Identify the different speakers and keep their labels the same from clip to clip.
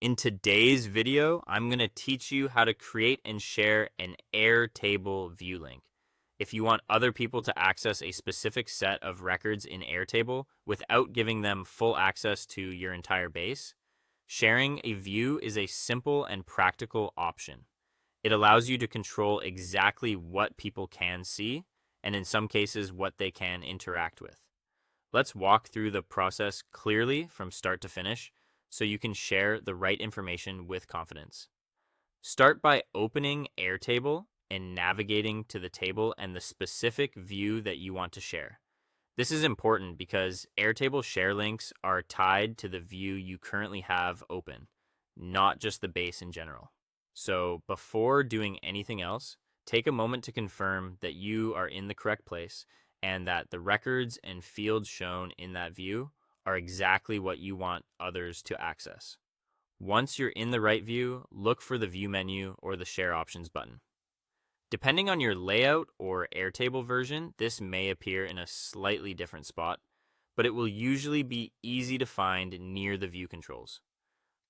Speaker 1: In today's video, I'm going to teach you how to create and share an Airtable view link. If you want other people to access a specific set of records in Airtable without giving them full access to your entire base, sharing a view is a simple and practical option. It allows you to control exactly what people can see, and in some cases, what they can interact with. Let's walk through the process clearly from start to finish so you can share the right information with confidence. Start by opening Airtable and navigating to the table and the specific view that you want to share. This is important because Airtable share links are tied to the view you currently have open, not just the base in general. So before doing anything else, take a moment to confirm that you are in the correct place and that the records and fields shown in that view are exactly what you want others to access. Once you're in the right view, look for the View menu or the Share Options button. Depending on your layout or Airtable version, this may appear in a slightly different spot, but it will usually be easy to find near the view controls.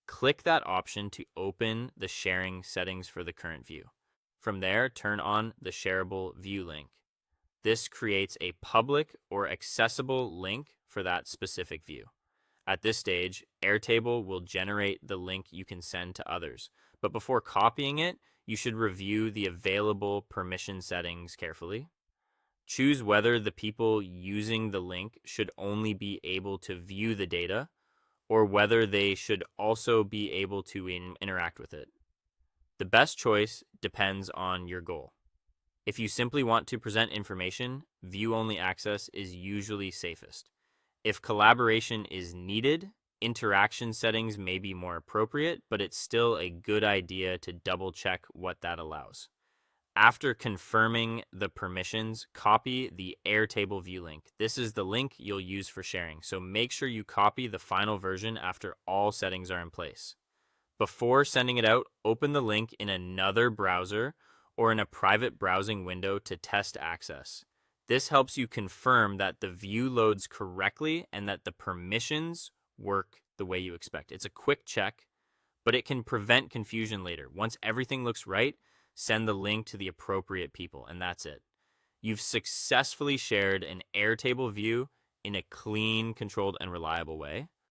Speaker 1: Click that option to open the sharing settings for the current view. From there, turn on the Shareable View link. This creates a public or accessible link for that specific view. At this stage, Airtable will generate the link you can send to others. But before copying it, you should review the available permission settings carefully. Choose whether the people using the link should only be able to view the data or whether they should also be able to interact with it. The best choice depends on your goal. If you simply want to present information, view-only access is usually safest. If collaboration is needed, interaction settings may be more appropriate, but it's still a good idea to double-check what that allows. After confirming the permissions, copy the Airtable view link. This is the link you'll use for sharing, so make sure you copy the final version after all settings are in place. Before sending it out, open the link in another browser or in a private browsing window to test access. This helps you confirm that the view loads correctly and that the permissions work the way you expect. It's a quick check, but it can prevent confusion later. Once everything looks right, send the link to the appropriate people, and that's it. You've successfully shared an Airtable view in a clean, controlled, and reliable way.